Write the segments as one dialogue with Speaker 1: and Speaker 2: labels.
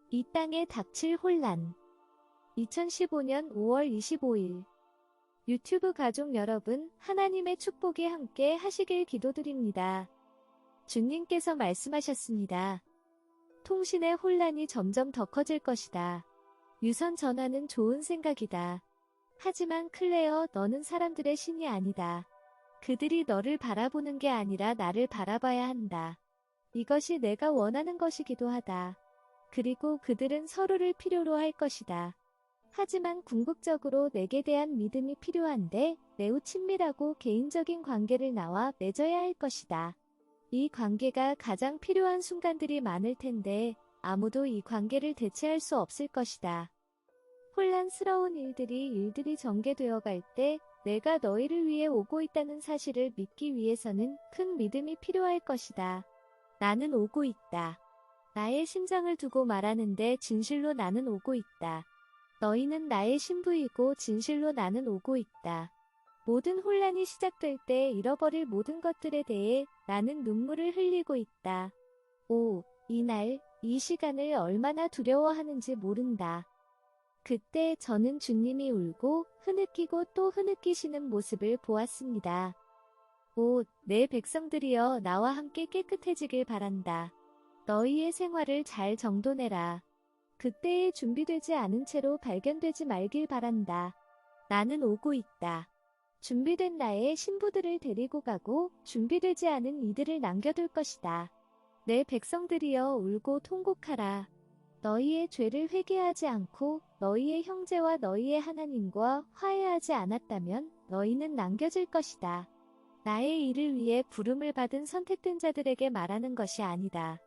Speaker 1: 이 땅에 닥칠 혼란. 2015년 5월 25일. 유튜브 가족 여러분, 하나님의 축복이 함께 하시길 기도드립니다. 주님께서 말씀하셨습니다. 통신의 혼란이 점점 더 커질 것이다. 유선 전화는 좋은 생각이다. 하지만 클레어, 너는 사람들의 신이 아니다. 그들이 너를 바라보는 게 아니라 나를 바라봐야 한다. 이것이 내가 원하는 것이기도 하다. 그리고 그들은 서로를 필요로 할 것이다. 하지만 궁극적으로 내게 대한 믿음이 필요한데 매우 친밀하고 개인적인 관계를 나와 맺어야 할 것이다. 이 관계가 가장 필요한 순간들이 많을 텐데 아무도 이 관계를 대체할 수 없을 것이다. 혼란스러운 일들이 전개되어 갈 때 내가 너희를 위해 오고 있다는 사실을 믿기 위해서는 큰 믿음이 필요할 것이다. 나는 오고 있다. 나의 심장을 두고 말하는데 진실로 나는 오고 있다. 너희는 나의 신부이고 진실로 나는 오고 있다. 모든 혼란이 시작될 때 잃어버릴 모든 것들에 대해 나는 눈물을 흘리고 있다. 오, 이날, 이 시간을 얼마나 두려워하는지 모른다. 그때 저는 주님이 울고 흐느끼고 또 흐느끼시는 모습을 보았습니다. 오, 내 백성들이여, 나와 함께 깨끗해지길 바란다. 너희의 생활을 잘 정돈해라. 그때에 준비되지 않은 채로 발견되지 말길 바란다. 나는 오고 있다. 준비된 나의 신부들을 데리고 가고 준비되지 않은 이들을 남겨둘 것이다. 내 백성들이여, 울고 통곡하라. 너희의 죄를 회개하지 않고 너희의 형제와 너희의 하나님과 화해하지 않았다면 너희는 남겨질 것이다. 나의 일을 위해 부름을 받은 선택된 자들에게 말하는 것이 아니다.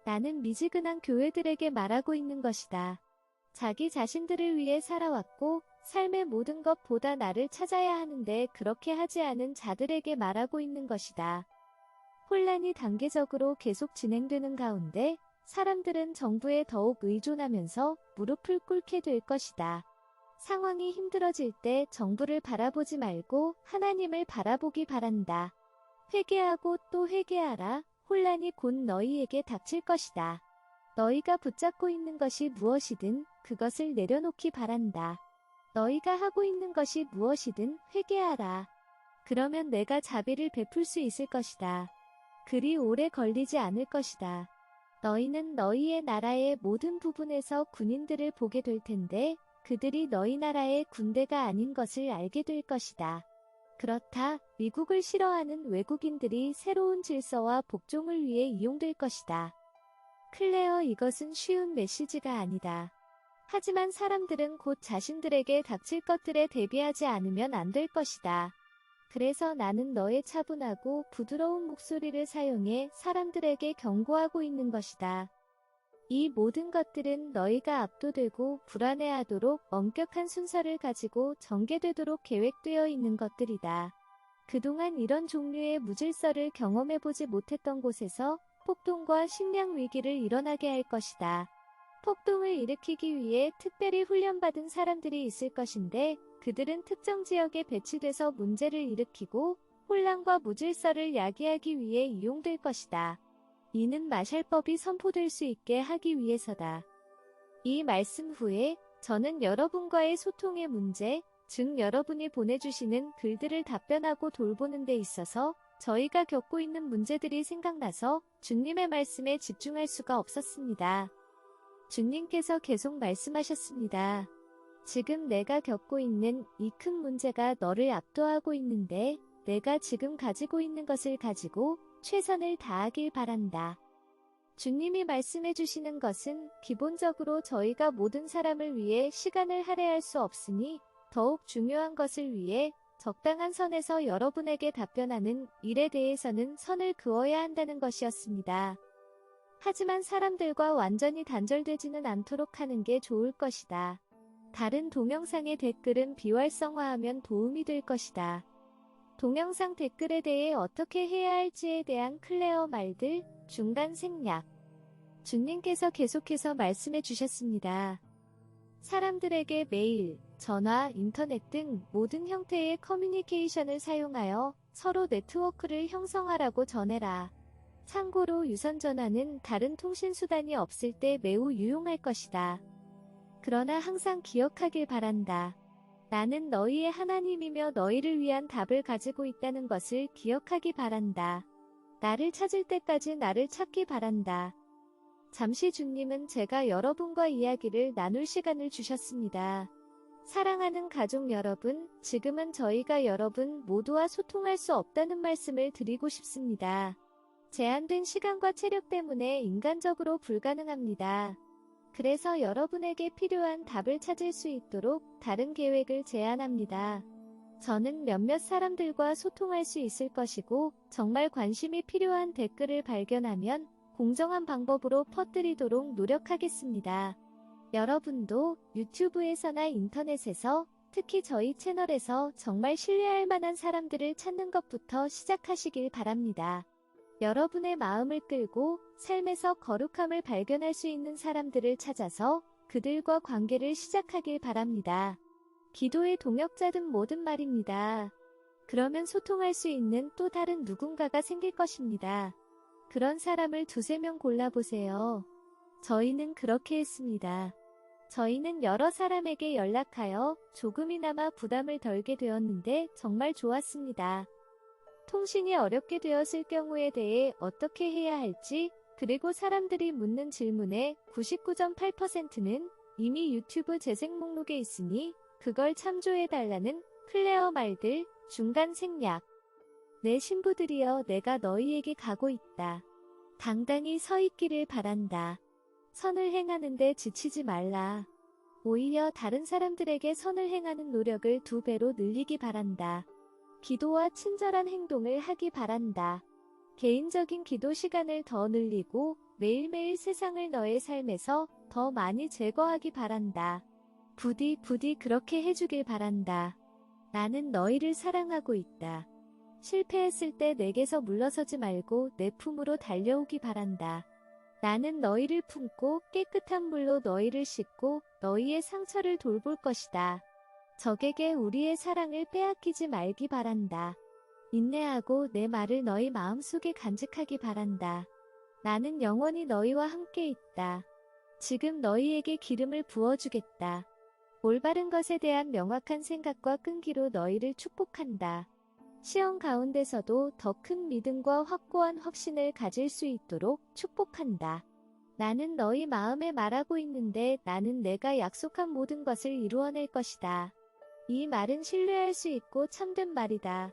Speaker 1: 나는 미지근한 교회들에게 말하고 있는 것이다. 자기 자신들을 위해 살아왔고 삶의 모든 것보다 나를 찾아야 하는데 그렇게 하지 않은 자들에게 말하고 있는 것이다. 혼란이 단계적으로 계속 진행되는 가운데 사람들은 정부에 더욱 의존하면서 무릎을 꿇게 될 것이다. 상황이 힘들어질 때 정부를 바라보지 말고 하나님을 바라보기 바란다. 회개하고 또 회개하라. 혼란이 곧 너희에게 닥칠 것이다. 너희가 붙잡고 있는 것이 무엇이든 그것을 내려놓기 바란다. 너희가 하고 있는 것이 무엇이든 회개하라. 그러면 내가 자비를 베풀 수 있을 것이다. 그리 오래 걸리지 않을 것이다. 너희는 너희의 나라의 모든 부분에서 군인들을 보게 될 텐데 그들이 너희 나라의 군대가 아닌 것을 알게 될 것이다. 그렇다, 미국을 싫어하는 외국인들이 새로운 질서와 복종을 위해 이용될 것이다. 클레어, 이것은 쉬운 메시지가 아니다. 하지만 사람들은 곧 자신들에게 닥칠 것들에 대비하지 않으면 안 될 것이다. 그래서 나는 너의 차분하고 부드러운 목소리를 사용해 사람들에게 경고하고 있는 것이다. 이 모든 것들은 너희가 압도되고 불안해하도록 엄격한 순서를 가지고 전개되도록 계획되어 있는 것들이다. 그동안 이런 종류의 무질서를 경험해보지 못했던 곳에서 폭동과 식량 위기를 일어나게 할 것이다. 폭동을 일으키기 위해 특별히 훈련받은 사람들이 있을 것인데 그들은 특정 지역에 배치돼서 문제를 일으키고 혼란과 무질서를 야기하기 위해 이용될 것이다. 이는 마샬법이 선포될 수 있게 하기 위해서다. 이 말씀 후에 저는 여러분과의 소통의 문제, 즉 여러분이 보내주시는 글들을 답변하고 돌보는 데 있어서 저희가 겪고 있는 문제들이 생각나서 주님의 말씀에 집중할 수가 없었습니다. 주님께서 계속 말씀하셨습니다. 지금 내가 겪고 있는 이 큰 문제가 너를 압도하고 있는데 내가 지금 가지고 있는 것을 가지고 최선을 다하길 바란다. 주님이 말씀해 주시는 것은 기본적으로 저희가 모든 사람을 위해 시간을 할애할 수 없으니 더욱 중요한 것을 위해 적당한 선에서 여러분에게 답변하는 일에 대해서는 선을 그어야 한다는 것이었습니다. 하지만 사람들과 완전히 단절되지는 않도록 하는 게 좋을 것이다. 다른 동영상의 댓글은 비활성화하면 도움이 될 것이다. 동영상 댓글에 대해 어떻게 해야 할지에 대한 클레어 말들, 중간 생략. 주님께서 계속해서 말씀해 주셨습니다. 사람들에게 메일, 전화, 인터넷 등 모든 형태의 커뮤니케이션을 사용하여 서로 네트워크를 형성하라고 전해라. 참고로 유선전화는 다른 통신수단이 없을 때 매우 유용할 것이다. 그러나 항상 기억하길 바란다. 나는 너희의 하나님이며 너희를 위한 답을 가지고 있다는 것을 기억하기 바란다. 나를 찾을 때까지 나를 찾기 바란다. 잠시 주님은 제가 여러분과 이야기를 나눌 시간을 주셨습니다. 사랑하는 가족 여러분, 지금은 저희가 여러분 모두와 소통할 수 없다는 말씀을 드리고 싶습니다. 제한된 시간과 체력 때문에 인간적으로 불가능합니다. 그래서 여러분에게 필요한 답을 찾을 수 있도록 다른 계획을 제안합니다. 저는 몇몇 사람들과 소통할 수 있을 것이고, 정말 관심이 필요한 댓글을 발견하면 공정한 방법으로 퍼뜨리도록 노력하겠습니다. 여러분도 유튜브에서나 인터넷에서, 특히 저희 채널에서 정말 신뢰할 만한 사람들을 찾는 것부터 시작하시길 바랍니다. 여러분의 마음을 끌고 삶에서 거룩함을 발견할 수 있는 사람들을 찾아서 그들과 관계를 시작하길 바랍니다. 기도의 동역자든 뭐든 말입니다. 그러면 소통할 수 있는 또 다른 누군가가 생길 것입니다. 그런 사람을 두세 명 골라보세요. 저희는 그렇게 했습니다. 저희는 여러 사람에게 연락하여 조금이나마 부담을 덜게 되었는데 정말 좋았습니다. 통신이 어렵게 되었을 경우에 대해 어떻게 해야 할지, 그리고 사람들이 묻는 질문의 99.8%는 이미 유튜브 재생 목록에 있으니 그걸 참조해달라는 플레어 말들, 중간 생략. 내 신부들이여, 내가 너희에게 가고 있다. 당당히 서 있기를 바란다. 선을 행하는데 지치지 말라. 오히려 다른 사람들에게 선을 행하는 노력을 2배로 늘리기 바란다. 기도와 친절한 행동을 하기 바란다. 개인적인 기도 시간을 더 늘리고 매일매일 세상을 너의 삶에서 더 많이 제거하기 바란다. 부디 그렇게 해주길 바란다. 나는 너희를 사랑하고 있다. 실패했을 때 내게서 물러서지 말고 내 품으로 달려오기 바란다. 나는 너희를 품고 깨끗한 물로 너희를 씻고 너희의 상처를 돌볼 것이다. 적에게 우리의 사랑을 빼앗기지 말기 바란다. 인내하고 내 말을 너희 마음속에 간직하기 바란다. 나는 영원히 너희와 함께 있다. 지금 너희에게 기름을 부어주겠다. 올바른 것에 대한 명확한 생각과 끈기로 너희를 축복한다. 시험 가운데서도 더 큰 믿음과 확고한 확신을 가질 수 있도록 축복한다. 나는 너희 마음에 말하고 있는데 나는 내가 약속한 모든 것을 이루어낼 것이다. 이 말은 신뢰할 수 있고 참된 말이다.